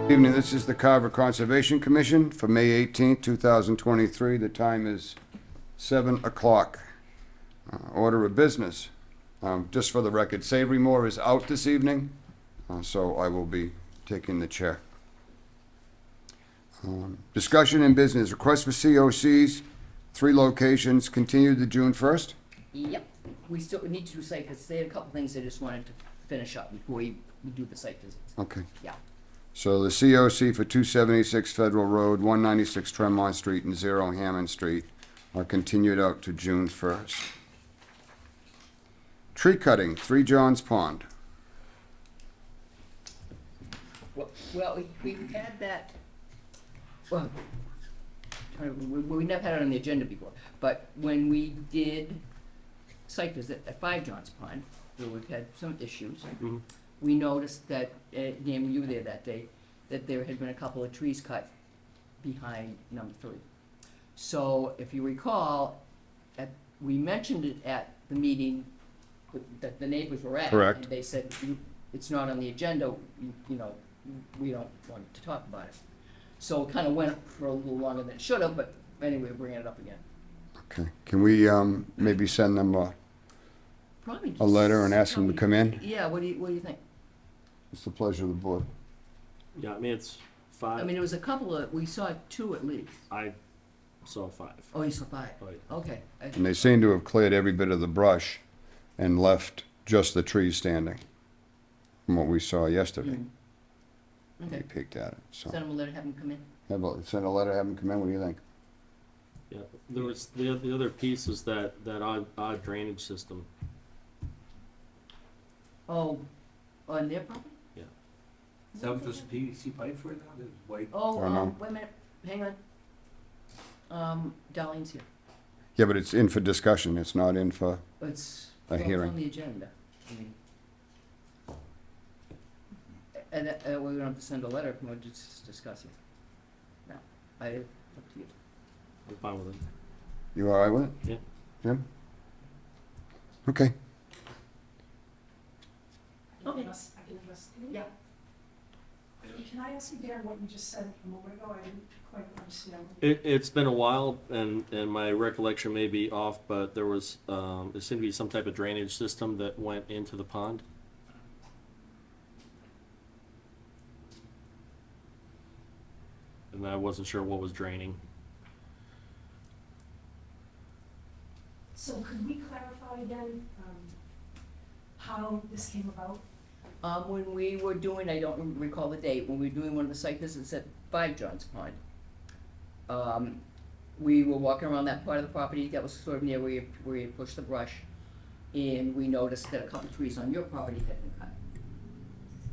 Good evening, this is the Carver Conservation Commission for May 18th, 2023. The time is 7 o'clock. Order of business. Just for the record, Savory Moore is out this evening, so I will be taking the chair. Discussion and business. Request for COCs, 3 locations, continued to June 1st? Yep, we still need to do site visits. They had a couple things they just wanted to finish up before we do the site visits. Okay. Yeah. So the COC for 276 Federal Road, 196 Tremont Street, and 0 Hammond Street are continued out to June 1st. Tree cutting, 3 Johns Pond. Well, we had that, well, we never had it on the agenda before, but when we did site visit at 5 Johns Pond, where we've had some issues, we noticed that, Dan, you were there that day, that there had been a couple of trees cut behind number 3. So if you recall, we mentioned it at the meeting that the neighbors were at. Correct. And they said, it's not on the agenda, you know, we don't want to talk about it. So it kind of went for a little longer than it should have, but anyway, we're bringing it up again. Okay, can we maybe send them Probably a letter and ask them to come in? Yeah, what do you think? It's the pleasure of the board. Yeah, I mean, it's 5. I mean, it was a couple of, we saw 2 at least. I saw 5. Oh, you saw 5? Oh, yeah. Okay. And they seem to have cleared every bit of the brush and left just the trees standing, from what we saw yesterday. We Okay. peeked at it, so. Send them a letter, have them come in. How about, send a letter, have them come in, what do you think? Yeah, there was, the other piece is that odd drainage system. Oh, on their property? Yeah. Is that what this PVC pipe for now, the white? Oh, Or no? wait a minute, hang on. Darlene's here. Yeah, but it's in for discussion, it's not in for, It's A it's hearing. on the agenda. I mean, and we don't have to send a letter, we'll just discuss it. No, up to you. I'm fine with it. you all right with it? Yeah. Jim? Okay. Okay. I can investigate. Yeah. Can I ask you, Darren, what you just said a moment ago? I didn't quite understand. It's been a while, and my recollection may be off, but there was, there seemed to be some type of drainage system that went into the pond. And I wasn't sure what was draining. So could we clarify again how this came about? When we were doing, I don't recall the date, when we were doing one of the site visits at 5 Johns Pond, we were walking around that part of the property that was sort of near where you pushed the brush, and we noticed that a couple of trees on your property had been cut.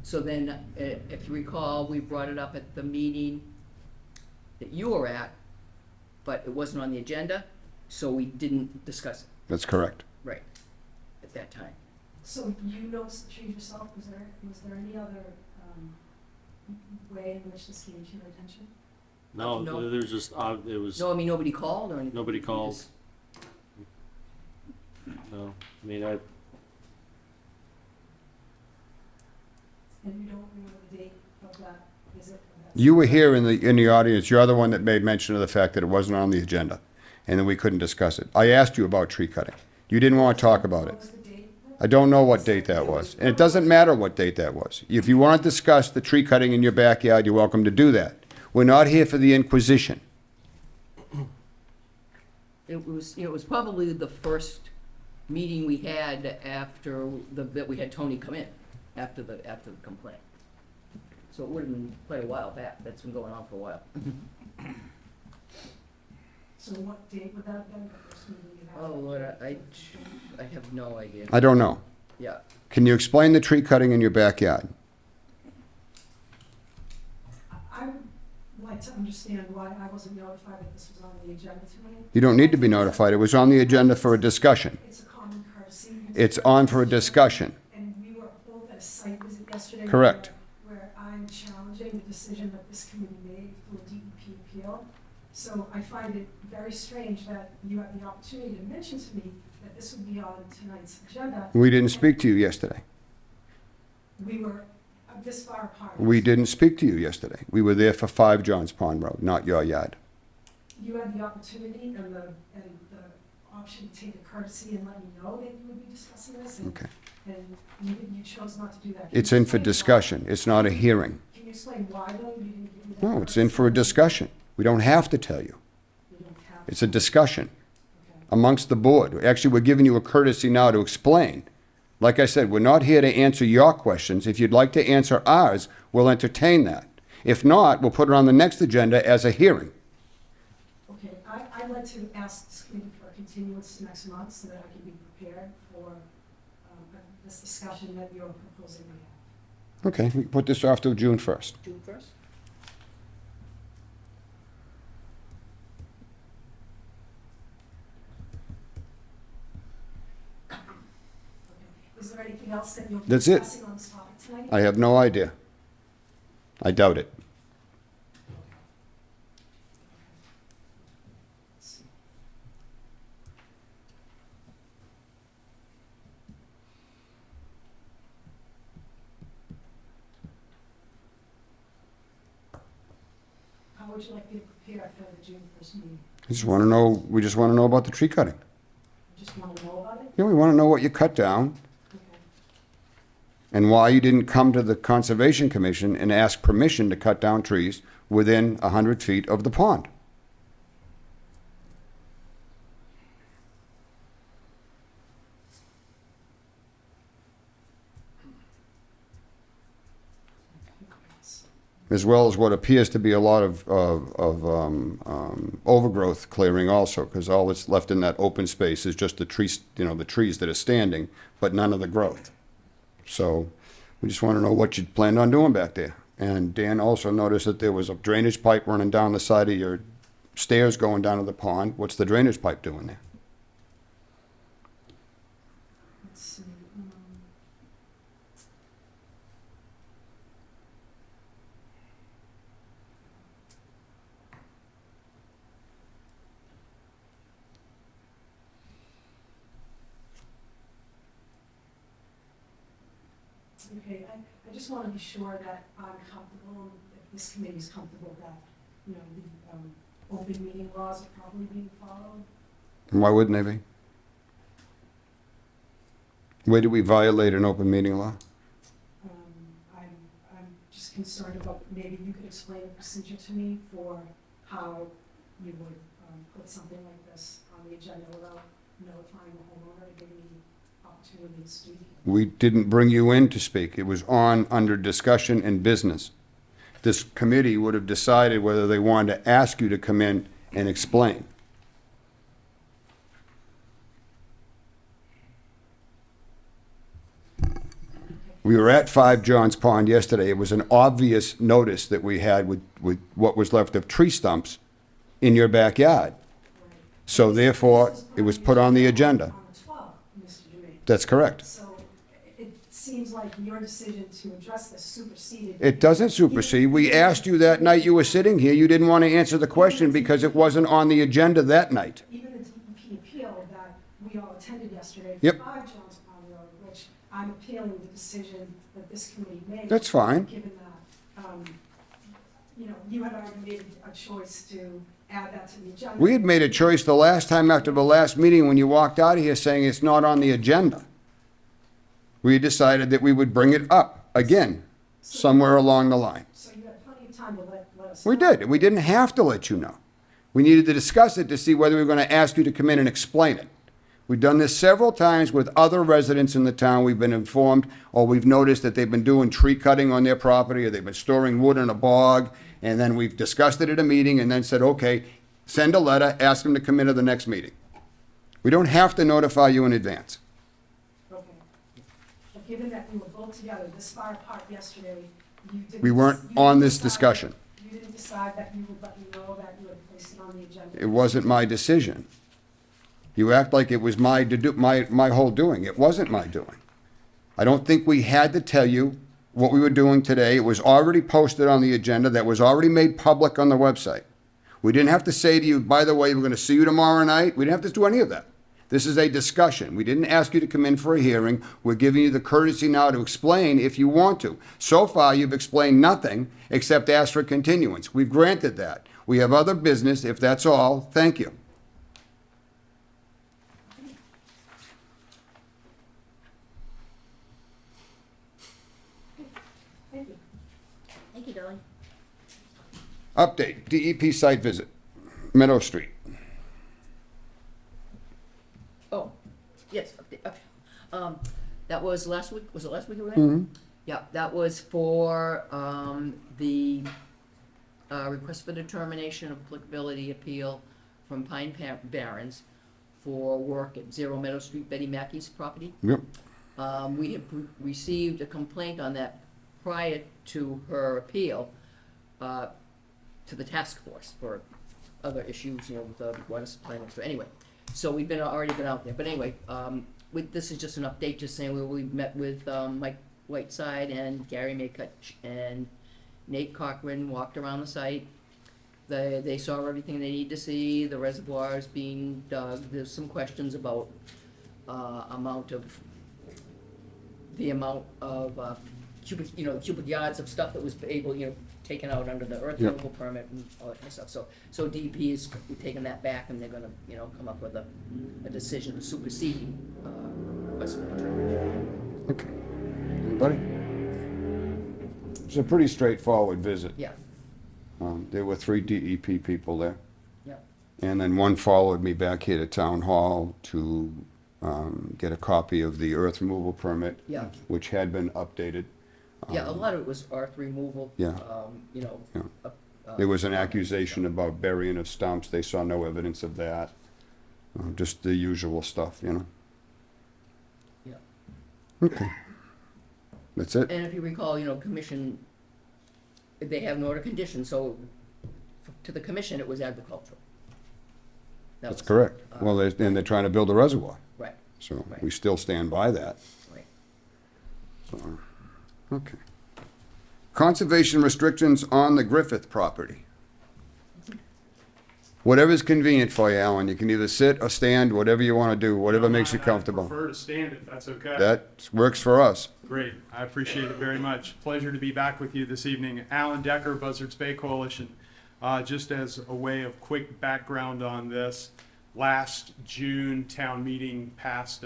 So then, if you recall, we brought it up at the meeting that you were at, but it wasn't on the agenda, so we didn't discuss it, That's correct. right, at that time. So you noticed the trees yourself. Was there any other way in which this came to your attention? No, No. there's just, it was, No, I mean, nobody called or anything? Nobody We called. just- no, I mean, And you don't remember the date of that visit? Or that You were here in the audience, you're the one that made mention of the fact that it wasn't on the agenda, and that we couldn't discuss it. I asked you about tree cutting. You didn't want to talk about What it. was the date? I don't know what date that was, and it doesn't matter what date that was. If you want to discuss the tree cutting in your backyard, you're welcome to do that. We're not here for the Inquisition. It was probably the first meeting we had after that we had Tony come in, after the complaint. So it would have been quite a while back, that's been going on for a while. So what date would that have been, the first meeting you had? Oh, Lord, I have no idea. I don't know. Yeah, Can you explain the tree cutting in your backyard? I would like to understand why I wasn't notified that this was on the agenda tonight. You don't need to be notified. It was on the agenda for a discussion. It's a common courtesy. It's on for a discussion. And we were both at a site visit yesterday. Correct. Where I'm challenging the decision that this committee made for a DEP appeal. So I find it very strange that you had the opportunity to mention to me that this would be on tonight's agenda. We didn't speak to you yesterday. We were this far apart. We didn't speak to you yesterday. We were there for 5 Johns Pond Road, not your yard. You had the opportunity and the option to take a courtesy and let me know that you would be discussing this, and, Okay. and you chose not to do that. Can It's you in for explain why? discussion. It's not a hearing. Can you explain why, though, you didn't give me that? No, it's in for a discussion. We don't have to tell you. You don't have It's a discussion okay. amongst the board. Actually, we're giving you a courtesy now to explain. Like I said, we're not here to answer your questions. If you'd like to answer ours, we'll entertain that. If not, we'll put it on the next agenda as a hearing. Okay, I'd like to ask this committee for a continuance next month so that I can be prepared for this discussion that you're proposing we have. Okay, we can put this off till June 1st. June first? Okay. Is there anything else that you'll be That's it. discussing on this topic tonight? I have no idea. I doubt it. Let's see. How would you like me to prepare for the June 1st meeting? We just want to know about the tree cutting. You just want to know about it? Yeah, we want to know what you cut down Okay. and why you didn't come to the Conservation Commission and ask permission to cut down trees within 100 feet of the pond. As well as what appears to be a lot of overgrowth clearing also, because all that's left in that open space is just the trees, the trees that are standing, but none of the growth. So we just want to know what you planned on doing back there. And Dan also noticed that there was a drainage pipe running down the side of your stairs going down to the pond. What's the drainage pipe doing there? Let's see. Okay, I just want to be sure that I'm comfortable, that this committee's comfortable that, the open meeting laws are probably being followed. And why wouldn't they be? Where did we violate an open meeting law? I'm just concerned about, maybe you could explain the procedure to me for how you would put something like this on the agenda without notifying the homeowner to give me opportunity to speak. We didn't bring you in to speak. It was on under discussion and business. This committee would have decided whether they wanted to ask you to come in and explain. We were at 5 Johns Pond yesterday. It was an obvious notice that we had with what was left of tree stumps in your backyard. So therefore, it was put on the agenda. On the 12th, Mr. Jermaine. That's correct. So it seems like your decision to address this superseded. It doesn't supersede. We asked you that night you were sitting here. You didn't want to answer the question because it wasn't on the agenda that night. Even the DEP appeal that we all attended yesterday. Yep. 5 Johns Pond Road, which I'm appealing the decision that this committee made. That's fine. Given that, you had already made a choice to add that to the agenda. We had made a choice the last time after the last meeting when you walked out of here saying it's not on the agenda. We decided that we would bring it up again somewhere along the line. So you had plenty of time to let us. We know. did. We didn't have to let you know. We needed to discuss it to see whether we were going to ask you to come in and explain it. We've done this several times with other residents in the town. We've been informed, or we've noticed that they've been doing tree cutting on their property, or they've been storing wood in a bog, and then we've discussed it at a meeting and then said, okay, send a letter, ask them to come into the next meeting. We don't have to notify you in advance. Okay. But given that we were both together this far apart yesterday, you didn't. We weren't you on didn't this decide- discussion. You didn't decide that you would let me know that you had placed it on the agenda. It wasn't my decision. You act like it was my whole doing. It wasn't my doing. I don't think we had to tell you what we were doing today. It was already posted on the agenda. That was already made public on the website. We didn't have to say to you, by the way, we're going to see you tomorrow night. We didn't have to do any of that. This is a discussion. We didn't ask you to come in for a hearing. We're giving you the courtesy now to explain if you want to. So far, you've explained nothing except ask for continuance. We've granted that. We have other business. If that's all, thank you. Thank you. Thank you, darling. Update, DEP site visit, Meadow Street. Oh, yes, that was last week, was it last week we were in? Yeah, that was for, the, request for determination of applicability appeal from Barrens for work at 0 Meadow Street, Betty Mackey's property. Yep. We had received a complaint on that prior to her appeal, to the task force for other issues, with the water supply and so anyway. So we've already been out there, but anyway, this is just an update, just saying we met with, Mike Whiteside and Gary Maycutch and Nate Cochran, walked around the site. They saw everything they need to see, the reservoirs being dug. There's some questions about, the amount of, cubic yards of stuff that was taken out under the earth Yep. removal permit and all that kind of stuff. So DEP is taking that back, and they're gonna, come up with a decision superseding, request for determination. Okay. Anybody? It's a pretty straightforward visit. Yeah, There were 3 DEP people there. yeah, And then one followed me back here to Town Hall to get a copy of the earth removal permit, yeah. which had been updated. Yeah, a lot of it was earth removal. Yeah. Yeah. There was an accusation about burying of stumps. They saw no evidence of that. Just the usual stuff, Yeah. Okay. That's it? And if you recall, commission, they have an order condition, so to the commission, it was agricultural. That That's was, correct. Well, and they're trying to build a reservoir, Right, so Right. we still stand by that. right. So, okay. Conservation restrictions on the Griffith property. Whatever's convenient for you, Alan. You can either sit or stand, whatever you want to do, whatever makes you I comfortable. prefer to stand if that's okay. That works for us. Great, I appreciate it very much. Pleasure to be back with you this evening. Alan Decker, Buzzards Bay Coalition. Just as a way of quick background on this, last June, town meeting passed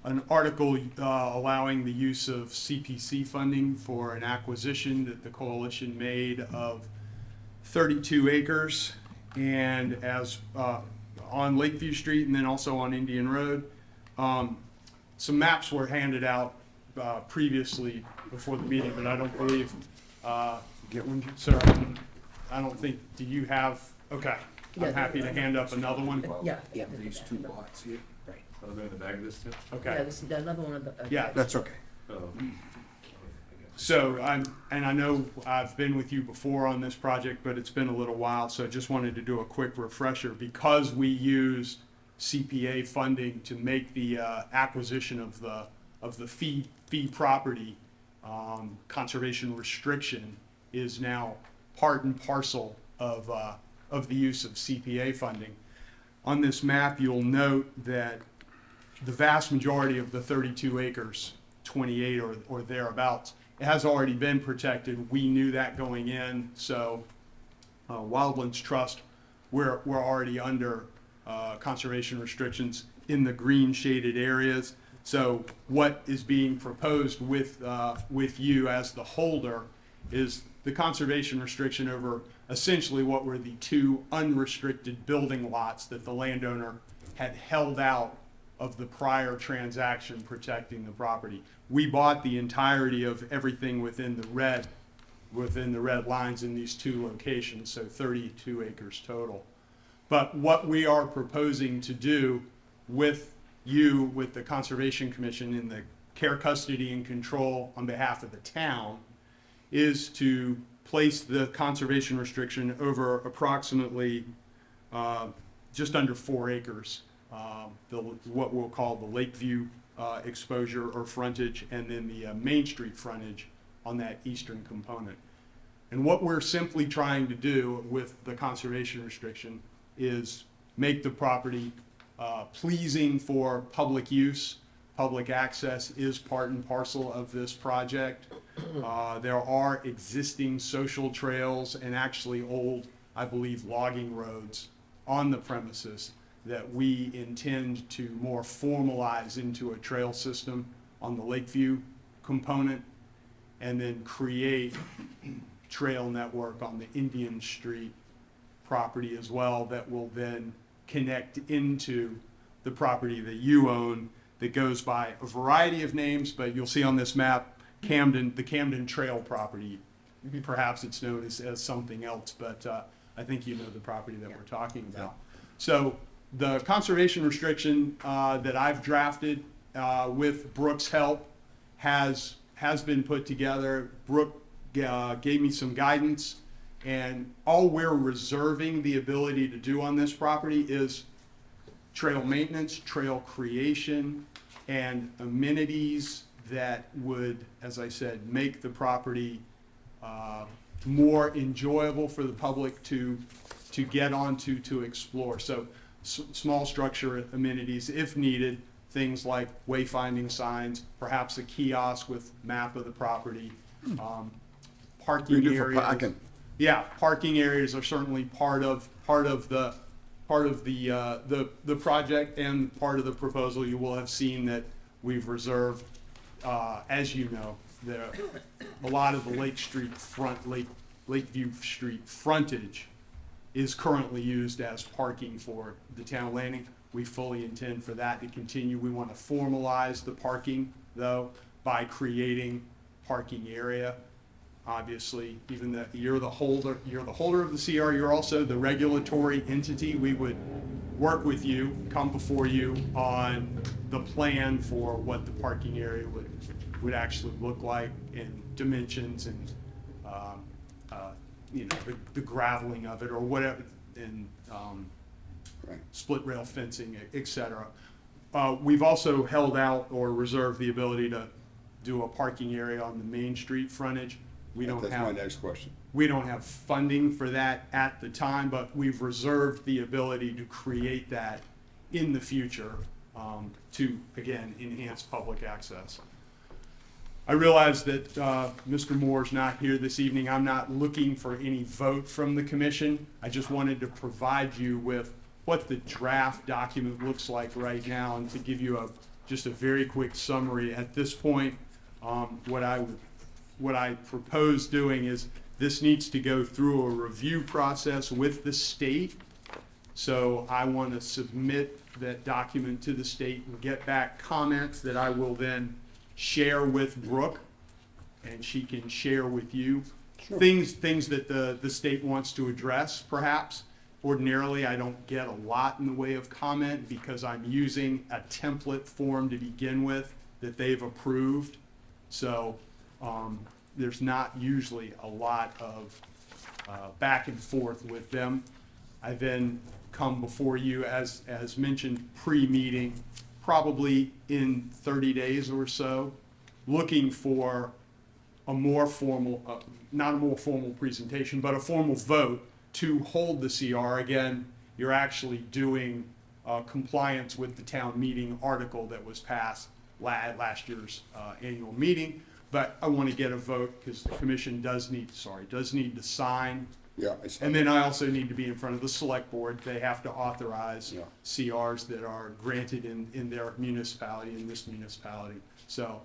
an article allowing the use of CPC funding for an acquisition that the coalition made of 32 acres, and as on Lakeview Street and then also on Indian Road. Some maps were handed out previously before the meeting, but I don't believe, Get one? sir, I don't think, do you have, okay. Yeah, I'm happy to hand up another one. Yeah, yeah. These 2 lots here. Right. Are they in the bag of this too? Yeah, Okay, this is another one of the. Yeah, That's okay. Oh. so I know I've been with you before on this project, but it's been a little while, so I just wanted to do a quick refresher. Because we used CPA funding to make the acquisition of the fee property, conservation restriction is now part and parcel of the use of CPA funding. On this map, you'll note that the vast majority of the 32 acres, 28 or thereabouts, it has already been protected. We knew that going in, so Wildlands Trust, we're already under conservation restrictions in the green shaded areas. So what is being proposed with you as the holder is the conservation restriction over essentially what were the 2 unrestricted building lots that the landowner had held out of the prior transaction protecting the property. We bought the entirety of everything within the red lines in these 2 locations, so 32 acres total. But what we are proposing to do with you, with the Conservation Commission in the care, custody, and control on behalf of the town, is to place the conservation restriction over approximately just under 4 acres. What we'll call the Lakeview exposure or frontage, and then the Main Street frontage on that eastern component. And what we're simply trying to do with the conservation restriction is make the property pleasing for public use. Public access is part and parcel of this project. There are existing social trails and actually old, I believe, logging roads on the premises that we intend to more formalize into a trail system on the Lakeview component, and then create trail network on the Indian Street property as well that will then connect into the property that you own that goes by a variety of names, but you'll see on this map, the Camden Trail property. Perhaps it's known as something else, but I think you know the property that we're talking about. So the conservation restriction that I've drafted with Brooke's help has been put together. Brooke gave me some guidance, and all we're reserving the ability to do on this property is trail maintenance, trail creation, and amenities that would, as I said, make the property more enjoyable for the public to get onto, to explore. So small structure amenities if needed, things like wayfinding signs, perhaps a kiosk with map of the property, parking You do for areas. parking. Yeah, parking areas are certainly part of the project and part of the proposal. You will have seen that we've reserved, as you know, a lot of the Lakeview Street frontage is currently used as parking for the town landing. We fully intend for that to continue. We want to formalize the parking, though, by creating parking area. Obviously, even though you're the holder of the CR, you're also the regulatory entity. We would work with you, come before you on the plan for what the parking area would actually look like in dimensions and the graveling of it or whatever, and Right. split rail fencing, et cetera. We've also held out or reserved the ability to do a parking area on the Main Street frontage. That's my next question. We don't have funding for that at the time, but we've reserved the ability to create that in the future to, again, enhance public access. I realize that Mr. Moore's not here this evening. I'm not looking for any vote from the commission. I just wanted to provide you with what the draft document looks like right now and to give you just a very quick summary. At this point, what I propose doing is this needs to go through a review process with the state. So I want to submit that document to the state and get back comments that I will then share with Brooke, and she can share with you. Sure. Things that the state wants to address, perhaps. Ordinarily, I don't get a lot in the way of comment because I'm using a template form to begin with that they've approved. So there's not usually a lot of back and forth with them. I then come before you, as mentioned, pre-meeting, probably in 30 days or so, looking for a more formal, not a more formal presentation, but a formal vote to hold the CR. Again, you're actually doing compliance with the town meeting article that was passed at last year's annual meeting. But I want to get a vote because the commission does need to sign. Yeah. And then I also need to be in front of the select board. They have to authorize Yeah. CRs that are granted in their municipality, in this municipality. So,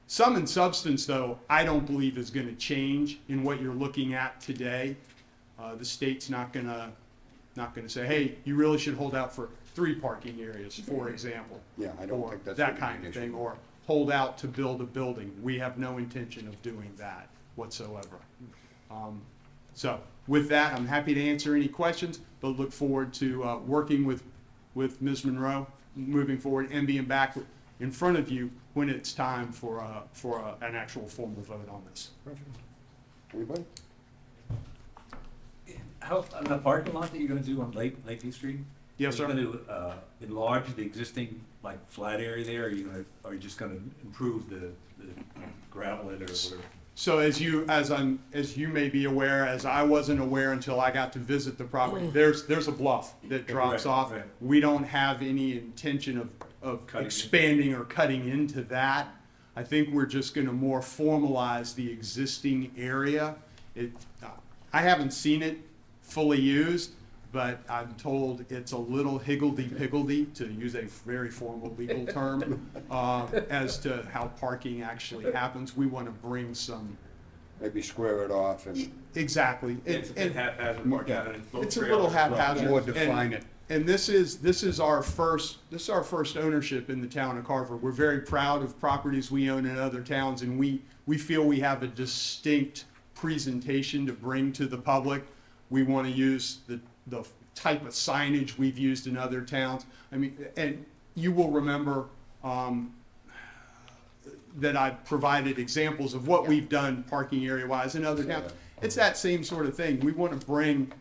sum and substance, though, I don't believe is going to change in what you're looking at today. The state's not gonna say, hey, you really should hold out for 3 parking areas, for example. Yeah, I don't Or think that's that gonna be kind an of issue. thing, or hold out to build a building. We have no intention of doing that whatsoever. So with that, I'm happy to answer any questions, but look forward to working with Ms. Monroe, moving forward and being back in front of you when it's time for an actual formal vote on this. Anybody? How, on the parking lot that you're gonna do on Lakeview Street? Yes, sir. Are you gonna enlarge the existing, flat area there, or are you just gonna improve the gravel in it or whatever? So as you may be aware, as I wasn't aware until I got to visit the property, there's a bluff that drops Right, off. right. We don't have any intention of Cutting in. expanding or cutting into that. I think we're just gonna more formalize the existing area. I haven't seen it fully used, but I'm told it's a little higgledy-piggledy, to use a very formal legal term, as to how parking actually happens. We want to bring some, Maybe square it off and exactly. It's a haphazard parking lot, and it's no It's a trail. little haphazard. more define it. And this is our first ownership in the town of Carver. We're very proud of properties we own in other towns, and we feel we have a distinct presentation to bring to the public. We want to use the type of signage we've used in other towns. I mean, and you will remember that I provided examples of what we've done parking area wise in other towns. It's that same sort of thing. We want to bring,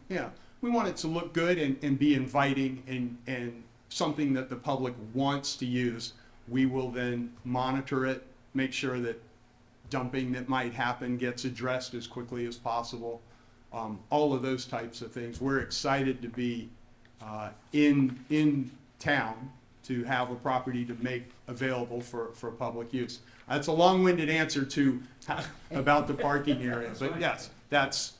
we want it to look good and be inviting and something that the public wants to use. We will then monitor it, make sure that dumping that might happen gets addressed as quickly as possible. All of those types of things. We're excited to be in town to have a property to make available for public use. That's a long-winded answer to about the parking area, but yes, that's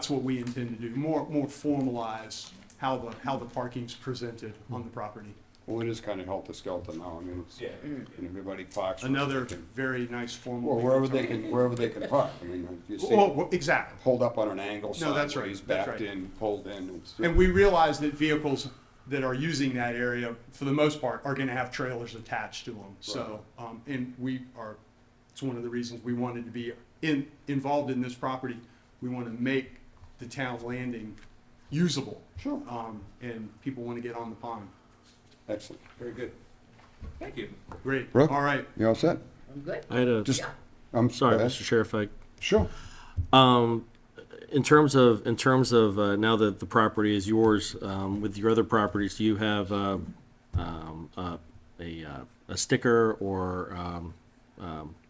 what we intend to do. More formalize how the parking's presented on the property. Well, it is kind of helter-skelter now. I mean, it's, Yeah. and everybody parks. Another very nice formal. Well, wherever they can park. I mean, you see, Well, exactly. pulled up on an angle No, that's right, sideways, that's backed right. in, pulled in. It's- And we realize that vehicles that are using that area, for the most part, are gonna have trailers attached to them. So, and it's one of the reasons we wanted to be involved in this property. We wanna make the town landing usable. Sure. And people wanna get on the pond. Excellent. Very good. Thank you. Great, Brooke? all right. You all set? I'm good. I had a, Just, Yeah. I'm sorry, sorry. Mr. Chair, if I, Sure. in terms of now that the property is yours, with your other properties, do you have a sticker or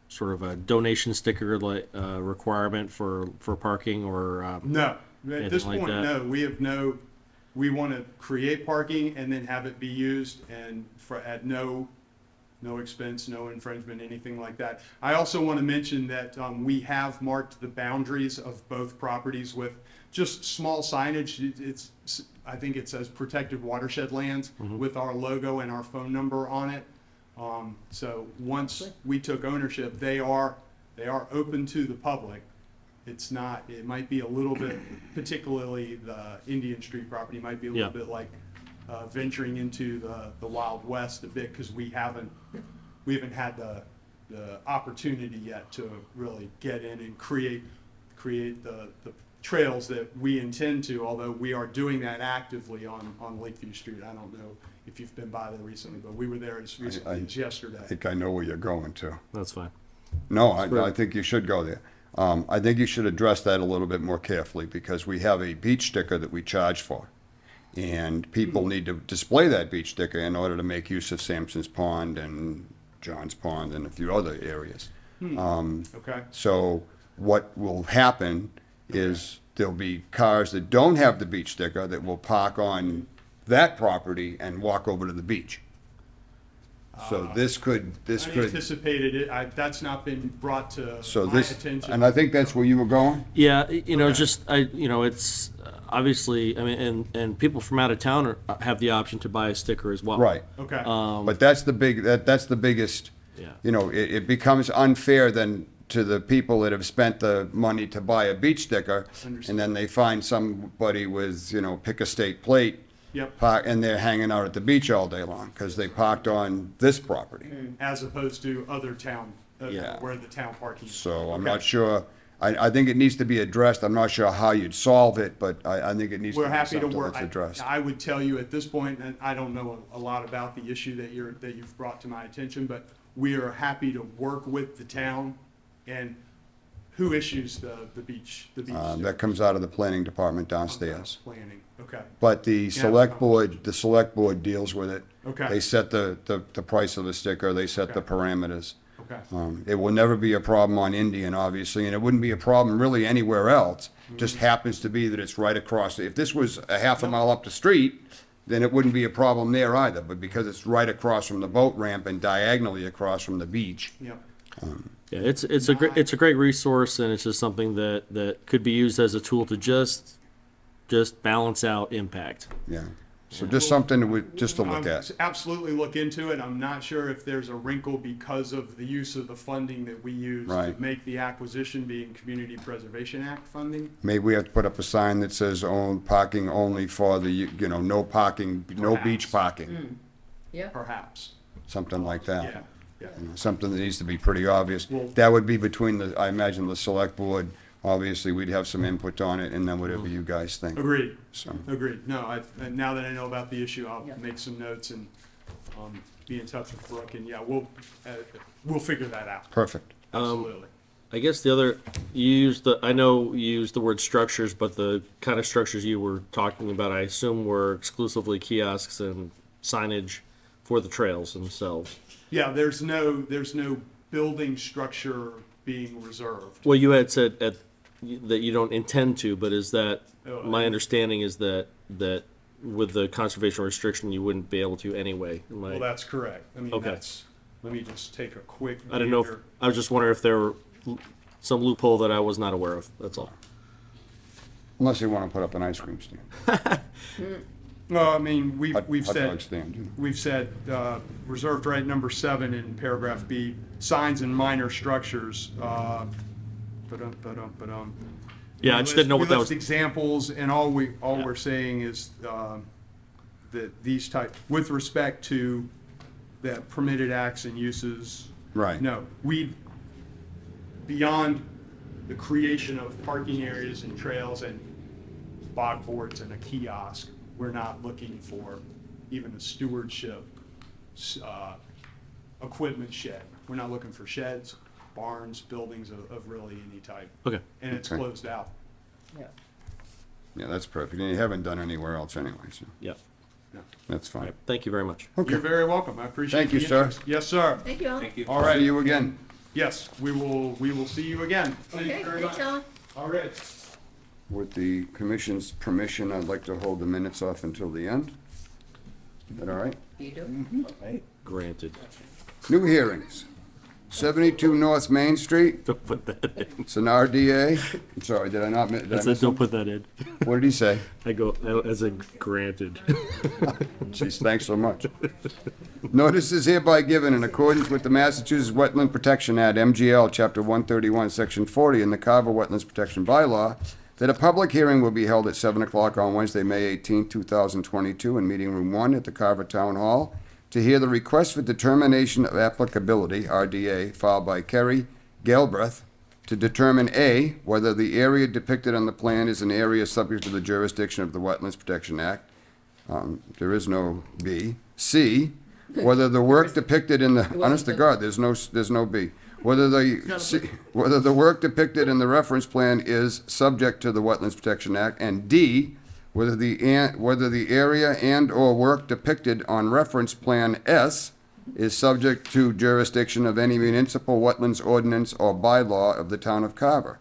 sort of a donation sticker like requirement for parking or No, at this Anything like point, that? no. We want to create parking and then have it be used and at no expense, no infringement, anything like that. I also want to mention that we have marked the boundaries of both properties with just small signage. I think it says protected watershed lands with our logo and our phone number on it. So once we took ownership, they are open to the public. It's not, it might be a little bit, particularly the Indian Street property might be a little Yeah. bit like venturing into the Wild West a bit, because we haven't had the opportunity yet to really get in and create the trails that we intend to, although we are doing that actively on Lakeview Street. I don't know if you've been by there recently, but we were there as recently as I yesterday. think I know where you're going to. that's fine. No, I think you should go there. I think you should address that a little bit more carefully, because we have a beach sticker that we charge for. And people need to display that beach sticker in order to make use of Sampson's Pond and John's Pond and a few other areas. Okay, So what will happen is there'll be cars that don't have the beach sticker that will park on that property and walk over to the beach. So this could, I anticipated it. That's not been brought to so my this, attention. and I think that's where you were going? Yeah, Okay. it's obviously, I mean, and people from out of town have the option to buy a sticker as well. Right. Okay. But that's the that's the biggest, Yeah. it becomes unfair then to the people that have spent the money to buy a beach sticker, Understood. and then they find somebody with, pick a state plate, Yep. and they're hanging out at the beach all day long, because they parked on this property. As opposed to other town, Yeah. where the town parking is. So I'm Okay. not sure, I think it needs to be addressed. I'm not sure how you'd solve it, but I think it needs to We're be happy to something work. that's addressed. I would tell you at this point, and I don't know a lot about the issue that you've brought to my attention, but we are happy to work with the town. And who issues the beach? That comes out of the planning department downstairs. Planning, okay. But the select board deals with it. Okay. They set the price of the sticker, they set the Okay. parameters. Okay. It will never be a problem on Indian, obviously, and it wouldn't be a problem really anywhere else. Just happens to be that it's right across. If this was a half a mile up the street, then it wouldn't be a problem there either. But because it's right across from the boat ramp and diagonally across from the beach, Yep. Yeah, it's a great resource, and it's just something that could be used as a tool to just balance out impact. yeah. So just something just to look at. Absolutely look into it. I'm not sure if there's a wrinkle because of the use of the funding that we use to Right. make the acquisition being Community Preservation Act funding. Maybe we have to put up a sign that says own parking only for the, no parking, no beach parking, Yeah, Perhaps. something like that. Yeah. Yeah. Something that needs to be pretty obvious. Well- That would be between I imagine the select board, obviously, we'd have some input on it, and then whatever you guys think. Agreed. So, Agreed. No, and now that I know about the issue, I'll Yeah. make some notes and be in touch with Brooke, and yeah, we'll figure that out. perfect. Absolutely. I guess I know you used the word structures, but the kind of structures you were talking about, I assume were exclusively kiosks and signage for the trails themselves. Yeah, there's no building structure being reserved. Well, you had said that you don't intend to, but is that, Oh, my understanding is that with the conservation restriction, you wouldn't be able to anyway. Well, that's correct. I mean, Okay. let me just take a quick. I don't know, gander. I was just wondering if there were some loophole that I was not aware of, that's all. Unless you want to put up an ice cream stand. No, I mean, we've Hot dog said, stand. reserved right number 7 in paragraph B, signs and minor structures. Yeah, I just didn't know what that We was. list examples, and all we're saying is, that these type, with respect to the permitted acts and uses. Right. No, beyond the creation of parking areas and trails and bog boards and a kiosk, we're not looking for even a stewardship, equipment shed. We're not looking for sheds, barns, buildings of really any type. Okay, And it's Okay. closed out. yeah. Yeah, that's perfect. And you haven't done anywhere else anyway, so yeah. that's All fine. right, thank you very much. Okay. You're very welcome. I appreciate Thank you, the sir. interest. Yes, sir. Thank you all. Thank you. All See right. you again. Yes, we will see you again. Thank you Okay, very Thanks, much. Ellen. All right. With the commission's permission, I'd like to hold the minutes off until the end. Is that all right? You do? Granted. New hearings. 72 North Main Street. Don't put that in. It's an RDA. I'm sorry, did I not, did I I miss said, don't something? put that in. What did he say? I go, as a granted. Jeez, thanks so much. Notice is hereby given in accordance with the Massachusetts Wetland Protection Act, MGL, Chapter 131, Section 40, and the Carver Wetlands Protection Bylaw, that a public hearing will be held at 7 o'clock on Wednesday, May 18, 2022, in Meeting Room 1 at the Carver Town Hall, to hear the request for determination of applicability, RDA, filed by Kerry Galbraith, to determine A, whether the area depicted on the plan is an area subject to the jurisdiction of the Wetlands Protection Act. There is no B. C, whether the work depicted in the, honest to God, there's no B. Whether the work depicted in the reference plan is subject to the Wetlands Protection Act, and D, whether the area and/or work depicted on reference plan S is subject to jurisdiction of any municipal wetlands ordinance or bylaw of the town of Carver.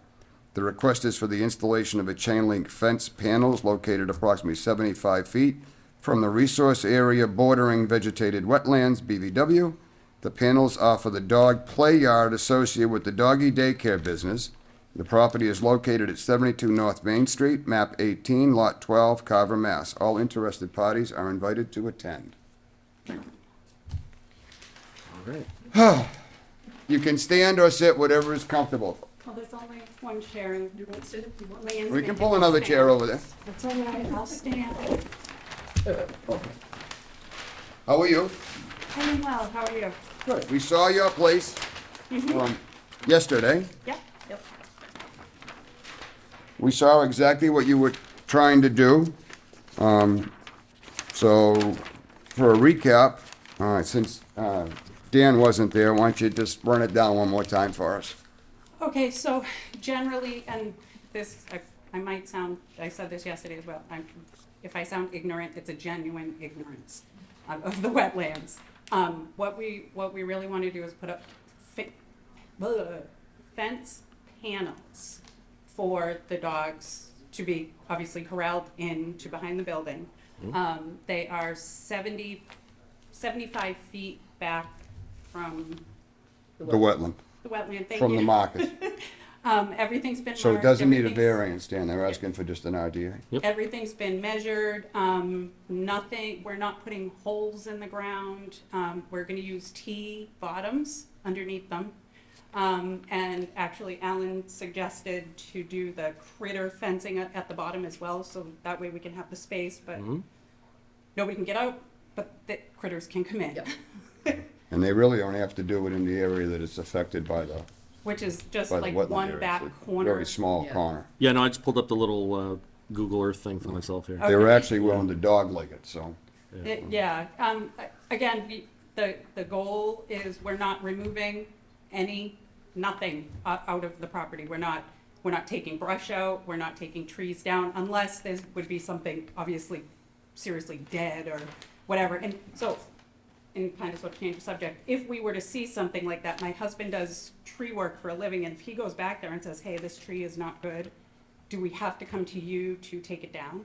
The request is for the installation of a chain link fence panels located approximately 75 feet from the resource area bordering vegetated wetlands, BVW. The panels are for the dog play yard associated with the doggy daycare business. The property is located at 72 North Main Street, map 18, lot 12, Carver, Mass. All interested parties are invited to attend. All right. You can stand or sit, whatever is comfortable. Well, there's only one chair, and you want to sit if you want. Leanne's We can making pull you another stand. chair over there. That's all right, I'll stand. How are you? I'm well, how are you? Good. We saw your place yesterday. Yep. We saw exactly what you were trying to do. So, for a recap, since Dan wasn't there, why don't you just run it down one more time for us? Okay, so generally, and this, I might sound, I said this yesterday as well, if I sound ignorant, it's a genuine ignorance of the wetlands. What we really want to do is put up fence panels for the dogs to be obviously corralled into behind the building. They are 75 feet back from The wetland, the wetland, thank from the you. market. Everything's been So it marked, doesn't need a everything's- variance, Dan, they're asking for just an RDA. Everything's been measured, nothing, we're not putting holes in the ground, we're gonna use T-bottoms underneath them. And actually Alan suggested to do the critter fencing at the bottom as well, so that way we can have the space, but nobody can get out, but the critters can come in. Yep. And they really only have to do it in the area that is affected by the, Which is just by the like wetland one area. back It's a corner. very small Yeah. corner. Yeah, no, I just pulled up the little Google Earth thing for myself here. They were Okay. actually willing to dogleg it, so. Yeah, again, the goal is we're not removing nothing out of the property. We're not taking brush out, we're not taking trees down, unless there would be something obviously seriously dead or whatever. And so, and kind of sort of change the subject, if we were to see something like that, my husband does tree work for a living, and if he goes back there and says, hey, this tree is not good, do we have to come to you to take it down?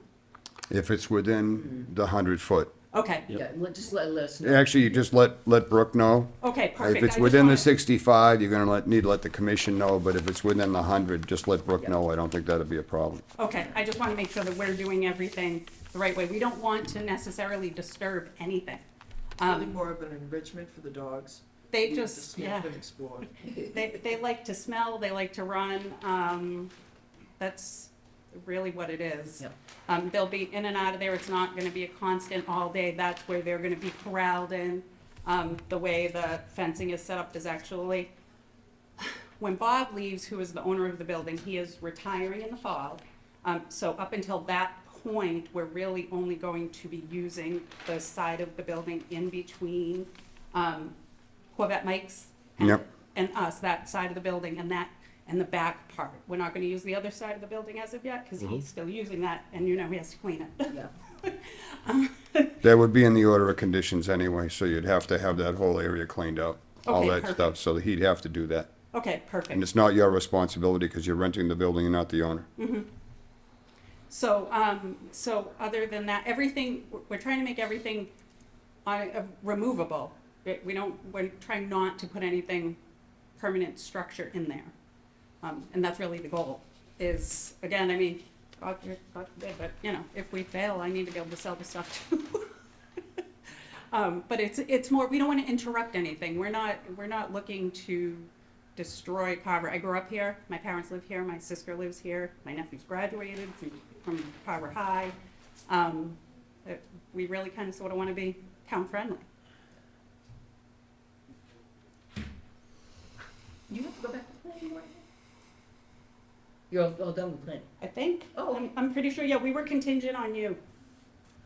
If it's within the 100-foot. Okay, Yeah, just let us know. Actually, you just let Brooke know. okay, perfect. If I it's just within the wanna- 65, you're gonna need to let the commission know, but if it's within the 100, just let Brooke Yeah. know. I don't think that'd be a problem. Okay, I just want to make sure that we're doing everything the right way. We don't want to necessarily disturb anything. Really more of an enrichment for the dogs. They You get to just, sniff yeah, and explore. they like to smell, they like to run. That's really what it is. Yep. They'll be in and out of there. It's not going to be a constant all day. That's where they're going to be corralled in. The way the fencing is set up is actually, when Bob leaves, who is the owner of the building, he is retiring in the fall. So up until that point, we're really only going to be using the side of the building in between Corvette Mike's and, Yep. and us, that side of the building, and the back part. We're not gonna use the other side of the building as of yet, because he's still using that, and you know he has to clean it. Yeah. That would be in the order of conditions anyway, so you'd have to have that whole area cleaned up, all Okay, that perfect. stuff, so he'd have to do that. Okay, And perfect. it's not your responsibility because you're renting the building, you're not the owner. So, so other than that, everything, we're trying to make everything removable. We're trying not to put anything permanent structure in there. And that's really the goal, is, again, I mean, God forbid, but, you know, if we fail, I need to be able to sell the stuff too. But it's more, we don't want to interrupt anything. We're not looking to destroy Carver. I grew up here, my parents live here, my sister lives here, my nephew's graduated from Carver High. We really kind of sort of want to be town friendly. You have to go back to planning board? You're all done with planning? I think. Oh. I'm pretty sure, yeah, we were contingent on you.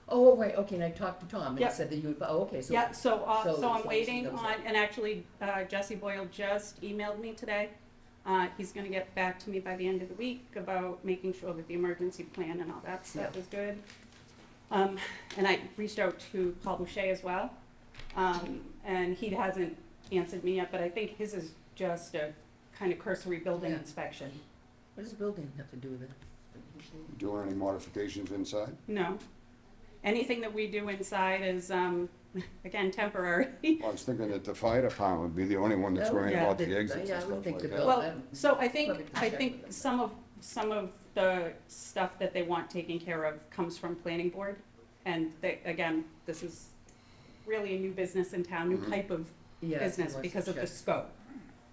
Oh, right, okay, and I talked to Tom, and he Yep. said that you would, oh, okay, so. Yeah, so so as long I'm as he waiting knows on, that. and actually, Jesse Boyle just emailed me today. He's gonna get back to me by the end of the week about making sure that the emergency plan and all that stuff is good. And I reached out to Paul Boucher as well, and he hasn't answered me yet, but I think his is just a kind of cursory building Yeah. inspection. What does building have to do with it? Doing any modifications inside? No. Anything that we do inside is, again, temporary. I was thinking that the fire department would be the only one that's Oh, worrying yeah, about the the- exits yeah, and I would stuff think like the that. bill- Well, so I think, Probably I think some of the stuff that they want taken care of comes from planning board. And they, again, this is really a new business in town, new type of Yeah, business he wants because to of the check. scope.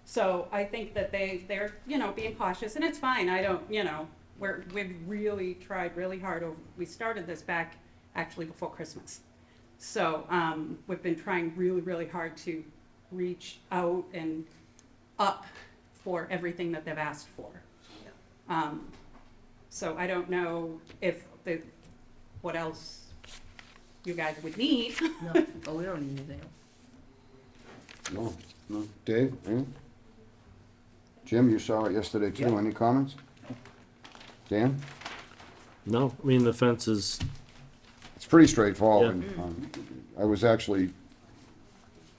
So I think that they're, you know, being cautious, and it's fine, I don't, you know, we've really tried really hard over, we started this back actually before Christmas. So, we've been trying really, really hard to reach out and up for everything that they've asked for. So I don't know what else you guys would need. No, oh, we don't need anything else. No, no. Dave, any? Jim, you saw it yesterday too. Yeah. Any comments? Dan? No, I mean, the fence is, It's pretty straightforward. I was actually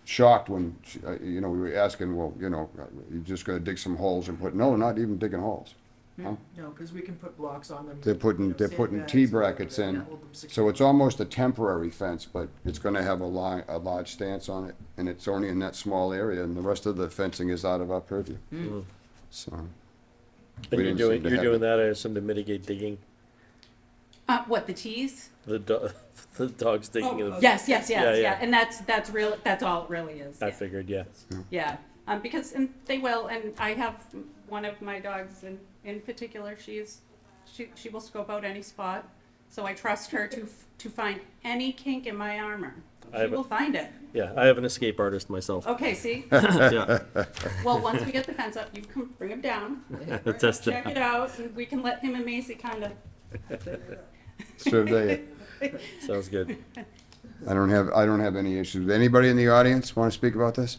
shocked when, we were asking, well, you're just gonna dig some holes and no, not even digging holes. Huh? No, because we can put blocks on them. They're putting sandbags T and brackets in, hold them so secure. it's almost a temporary fence, but it's gonna have a large stance on it, and it's only in that small area, and the rest of the fencing is out of our purview. So, And We you're didn't doing, seem to you're have doing it. that, I assume, to mitigate digging, What, the teas? the the dogs digging in the. Yes, yes, Yeah, yes, yeah. yeah, and that's real, that's all it really is. I Yeah. figured, yeah. Yeah, because, and they will, and I have one of my dogs in particular, she will scope out any spot. So I trust her to find any kink in my armor. I She have a- will find it. Yeah, I have an escape artist myself. Okay, see? Yeah, Well, once we get the fence up, you can bring him down, test it check it out, and we can let him and Macy kind of, survey it. sounds good. I don't have any issues. Anybody in the audience wanna speak about this?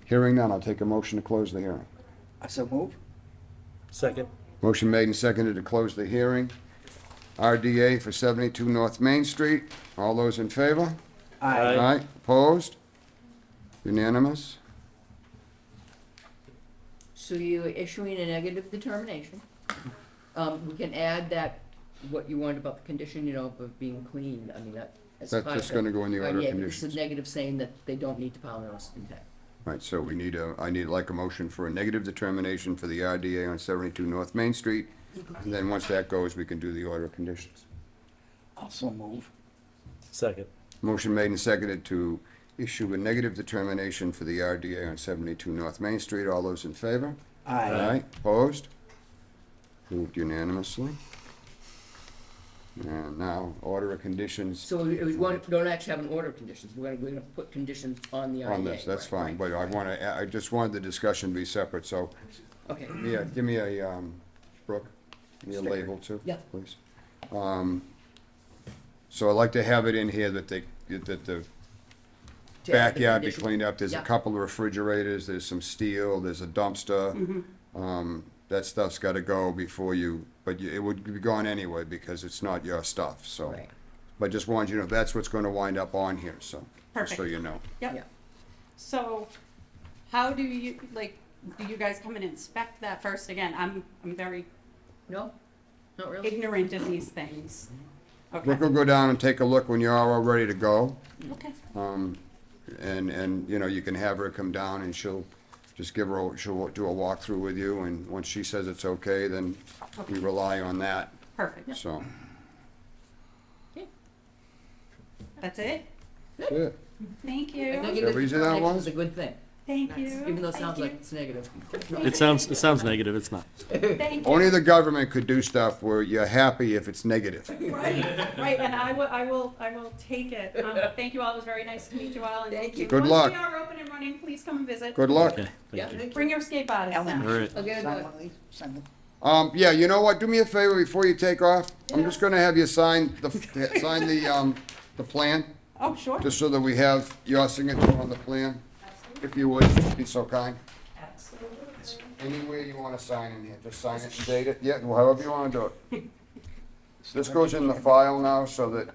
Hearing none, I'll take a motion to close the hearing. So move? Second, Motion made and seconded to close the hearing. RDA for 72 North Main Street. All those in favor? Aye. Aye, opposed? Unanimous? So you're issuing a negative determination. We can add that, what you wanted about the condition, of being clean, I mean, that's That's part of just it. gonna go in the order of Yeah, conditions. it's a negative saying that they don't need to file an notice of intent. Right, so I need like a motion for a negative determination for the RDA on 72 North Main Street. And then once that goes, we can do the order of conditions. Also move. second. Motion made and seconded to issue a negative determination for the RDA on 72 North Main Street. All those in favor? Aye. Opposed? Moved unanimously. And now, order of conditions So we don't actually have an order of conditions, we're gonna put conditions on the RDA. on this, that's right, fine, but I just wanted the discussion to be separate, so, Okay, yeah, give me a, Brooke, give me a label too, Yeah. please. So I'd like to have it in here that the To add the backyard be condition. cleaned up, there's a Yeah. couple of refrigerators, there's some steel, there's a dumpster. That stuff's gotta go before it would be gone anyway, because it's not your stuff, so. right, But just wanted you to know, that's what's gonna wind up on here, so, just so Perfect. you know. yeah. yep. So, how do you guys come and inspect that first? Again, I'm very No, not really? ignorant of these things. Brooke Okay, will go down and take a look when you're all ready to go. okay, And you can have her come down and she'll she'll do a walkthrough with you, and once she says it's okay, then we rely on that, perfect. so. That's it? That's it. Thank A you. negative that easy that determination was? is a good thing, Thank you. even though it Thank sounds you. like it's negative. It sounds negative, it's not. Thank you. Only the government could do stuff where you're happy if it's negative. Right, and I will take it. Thank you all, it was very nice to meet you all, and Thank you. Good luck. Once we are open and running, please come and visit. Good luck. Okay, Yeah. thank you. Bring your skateboarders All now. right. Okay, Sign good. one of these? Sign them. Yeah, you know what, do me a favor before you take off, I'm just gonna have you sign the plan, Oh, sure. just so that we have your signature on the plan, if you would, be so kind. Anywhere you wanna sign in here, just sign it and date it, yeah, however you wanna do it. This goes in the file now, so that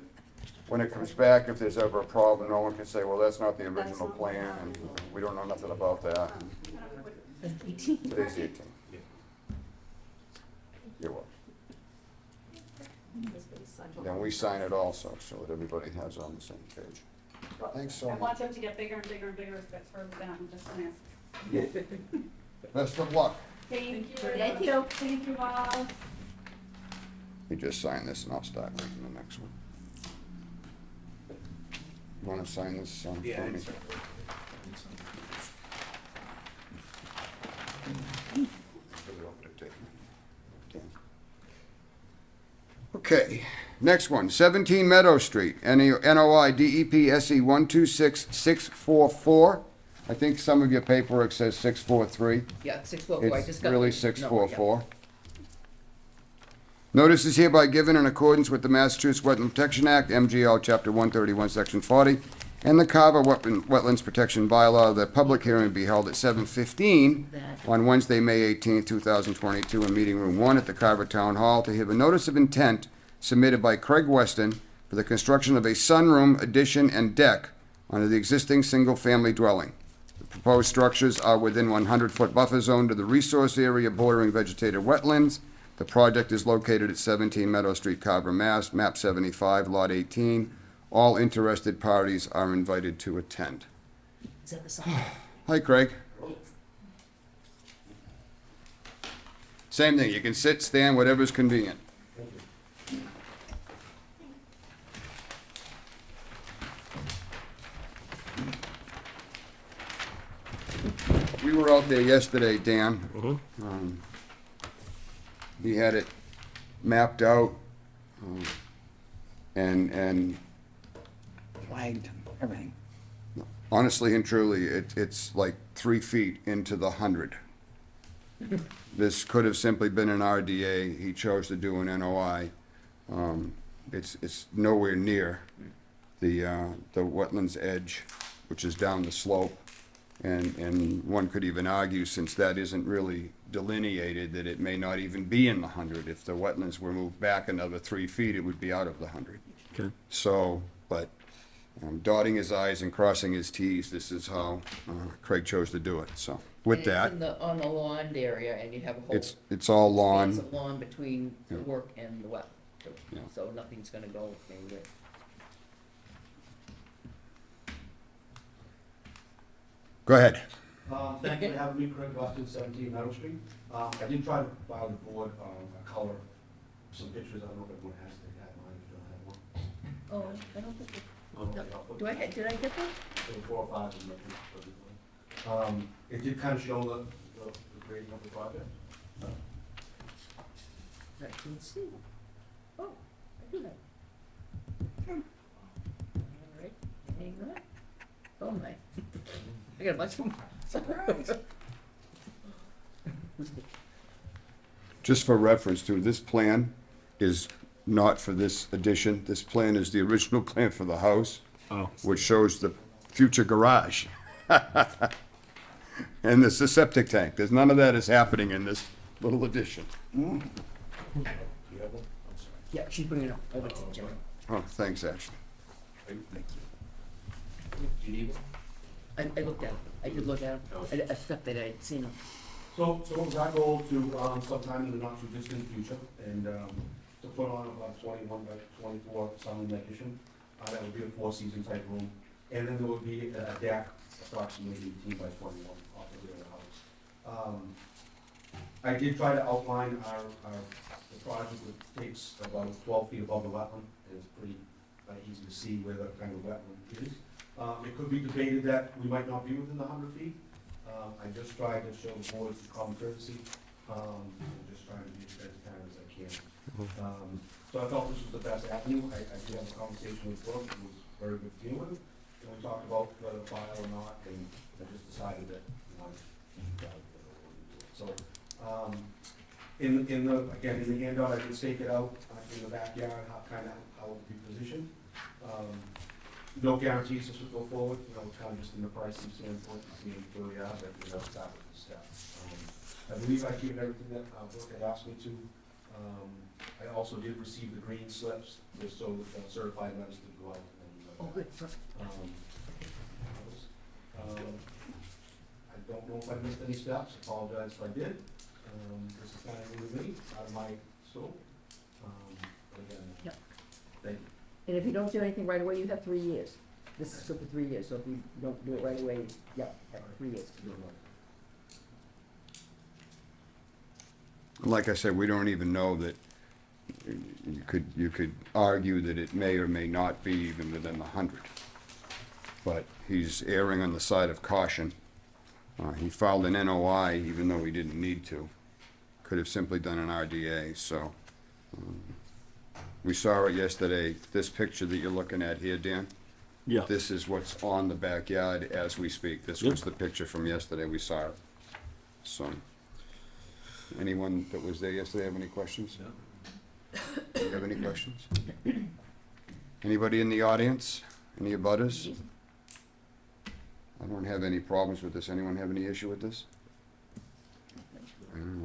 when it comes back, if there's ever a problem, no one can say, well, that's not the original plan, and we don't know nothing about that. Today's the 18th. You're welcome. Then we sign it also, so that everybody has on the same page. Thanks so I much. want them to get bigger and bigger and bigger as it gets further down, just saying. Best of luck. Thank you. Thank you. Thank you all. You just sign this and I'll start reading the next one. You wanna sign this, for Yeah, me? it's- Okay, next one, 17 Meadow Street, NOI DEP SE 126644. I think some of your paperwork says 643. Yeah, 644, I It's just got. really the number, 644. Notice is hereby given in accordance with the Massachusetts Wetland Protection Act, MGL Chapter 131, Section 40, and the Carver Wetlands Protection Bylaw. The public hearing will be held at 7:15 That. on Wednesday, May 18, 2022, in Meeting Room 1 at the Carver Town Hall to hear a notice of intent submitted by Craig Weston for the construction of a sunroom addition and deck under the existing single-family dwelling. The proposed structures are within 100-foot buffer zone to the resource area bordering vegetated wetlands. The project is located at 17 Meadow Street, Carver, Mass., map 75, lot 18. All interested parties are invited to attend. Is that the sign? Hi, Craig. Same thing, you can sit, stand, whatever's convenient. We were out there yesterday, Dan. He had it mapped out, and Flagged, everything. honestly and truly, it's like 3 feet into the 100. This could have simply been an RDA. He chose to do an NOI. It's nowhere near the wetlands edge, which is down the slope. And one could even argue, since that isn't really delineated, that it may not even be in the 100. If the wetlands were moved back another 3 feet, it would be out of the 100. Okay. So, but dotting his i's and crossing his t's, this is how Craig chose to do it. So with And that, it's in the, on the lawn area, and you have a whole. it's all expanse lawn. of lawn between the Yeah. work and the well, Yeah. so nothing's gonna go anywhere. Go ahead. Thank you for having me, Craig Buston, 17 Meadow Street. I did try to file the board a color, some pictures. I don't know if everyone has to have mine, if you don't have one. Oh, I don't think, Okay, I'll put- did I get that? There were 4 or 5 of them. It did kind of show the grading of the project. I can see. Oh, I do that. All right, hang on. Oh my. I got a bunch of them. Surprise. Just for reference too, this plan is not for this addition. This plan is the original plan for the house, Oh. which shows the future garage. And there's the septic tank. There's none of that is happening in this little addition. Do you have one? I'm sorry. Yeah, she's bringing it over to Jimmy. Oh, thanks, Ashley. Do you need one? I looked at him. I did look at him. I thought that I'd seen him. So it was our goal to, sometime in the not too distant future, and, to put on about 21 by 24 sunroom addition. That would be a 4-season type room, and then there would be a deck approximately 18 by 21 off the rear of the house. I did try to outline the project, which takes about 12 feet above the wetland, and it's pretty easy to see where the kind of wetland is. It could be debated that we might not be within the 100 feet. I just tried to show the board some common courtesy, and just trying to be as transparent as I can. So I felt this was the best avenue. I did have a conversation with Brooke, it was very good to deal with. And we talked about whether to file or not, and I just decided that, so, in the handout, I did stake it out in the backyard, how it would be positioned. No guarantees this would go forward, kind of just in the pricing standpoint, seeing where we are, but, start with the steps. I believe I gave everything that Brooke had asked me to. I also did receive the green slips, just so that certified letters to go out. Oh, good. I don't know if I missed any steps, apologize if I did. This is kind of new to me, out of my scope. But again, Yep. thank you. And if you don't do anything right away, you have 3 years. This is good for 3 years, so if you don't do it right away, yeah, 3 years. Like I said, we don't even know that, you could argue that it may or may not be even within the 100. But he's erring on the side of caution. He filed an NOI even though he didn't need to. Could have simply done an RDA, so. We saw it yesterday, this picture that you're looking at here, Dan. Yeah. This is what's on the backyard as we speak. This was the picture from yesterday, we saw it. So, anyone that was there yesterday have any questions? Do you have any questions? Anybody in the audience? Any abutters? I don't have any problems with this. Anyone have any issue with this?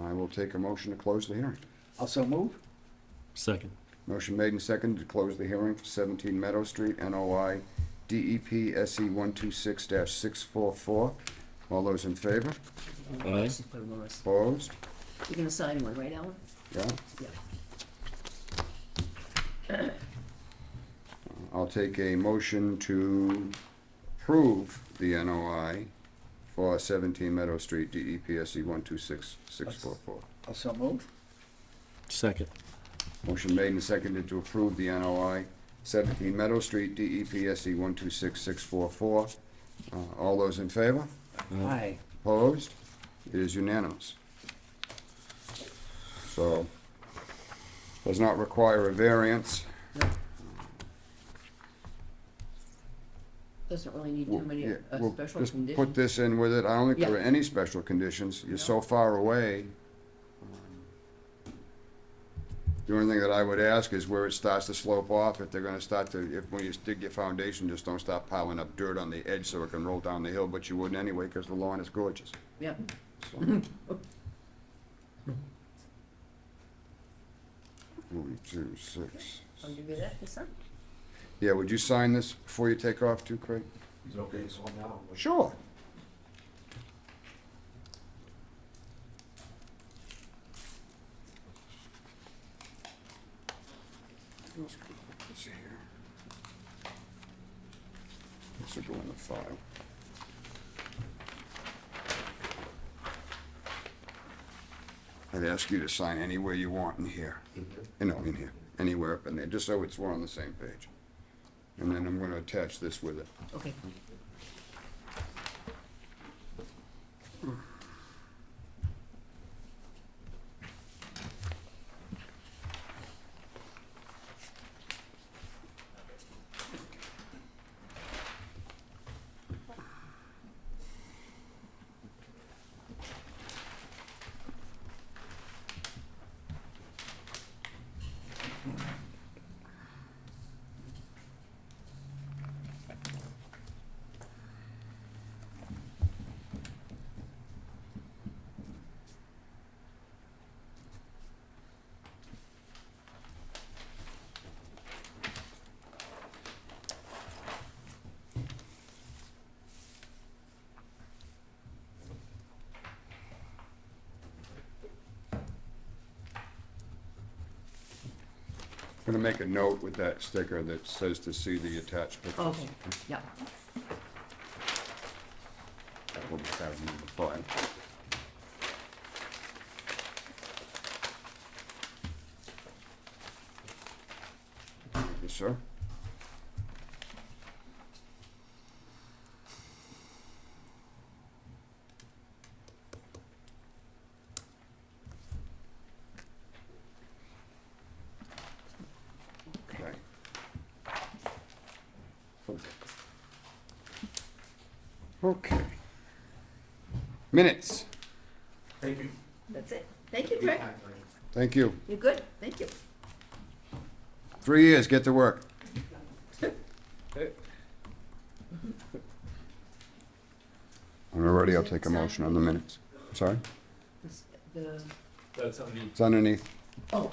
I will take a motion to close the hearing. Also move? Second. Motion made and seconded to close the hearing for 17 Meadow Street, NOI DEP SE 126-644. All those in favor? Aye. Let's just put them on us. Opposed? You're gonna sign one, right, Alan? Yeah. Yeah. I'll take a motion to approve the NOI for 17 Meadow Street, DEP SE 126-644. Also move. Second. Motion made and seconded to approve the NOI, 17 Meadow Street, DEP SE 126-644. All those in favor? Aye. Opposed? It is unanimous. So, does not require a variance. Doesn't really need too many, Yeah, we'll special just put conditions. this in with it. I don't think there are Yeah. any special conditions. You're so far away. The only thing that I would ask is where it starts to slope off, if they're gonna start to, if when you dig your foundation, just don't stop piling up dirt on the edge so it can roll down the hill, but you wouldn't anyway, because the lawn is gorgeous. Yeah, So. 1, 2, 6. I'll give you that to sign. Yeah, would you sign this before you take off too, Craig? Is it okay, so now? Sure. Let's put this here. This will go in the file. I'd ask you to sign anywhere you want in here. You know, in here, anywhere up in there, just so we're on the same page. And then I'm gonna attach this with it. Okay. I'm gonna make a note with that sticker that says to see the attached pictures. Okay, yeah. That will be part of number 5. Yes, sir. Okay. Okay. Minutes. Thank you. That's it. Thank you, Greg. Thank you. You're good. Thank you. 3 years, get to work. When we're ready, I'll take a motion on the minutes. Sorry? This- The, It's underneath. oh,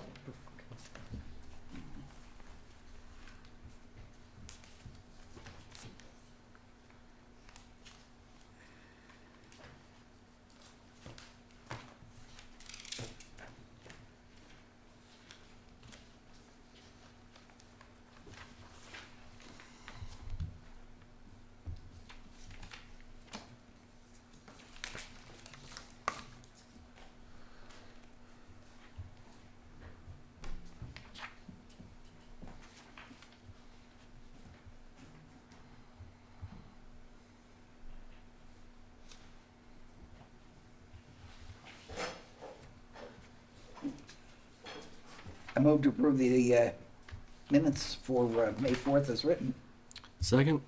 I move to approve the minutes for May 4th as written. Second.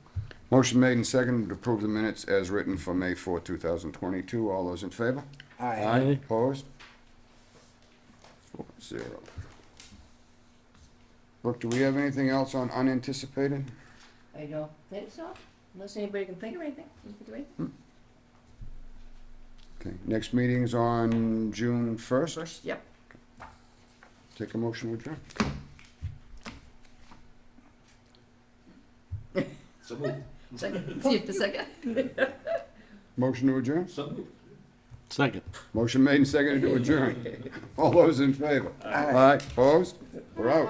Motion made and seconded to approve the minutes as written for May 4, 2022. All those in favor? Aye. Opposed? 4-0. Look, do we have anything else on unanticipated? I don't think so, unless anybody can think of anything. You think of anything? Okay, next meeting's on June 1st. First, yep. Take a motion to adjourn. So moved. Second, see if the second. Motion to adjourn? So moved. Second. Motion made and seconded to adjourn. All those in favor? Aye. Opposed? We're out.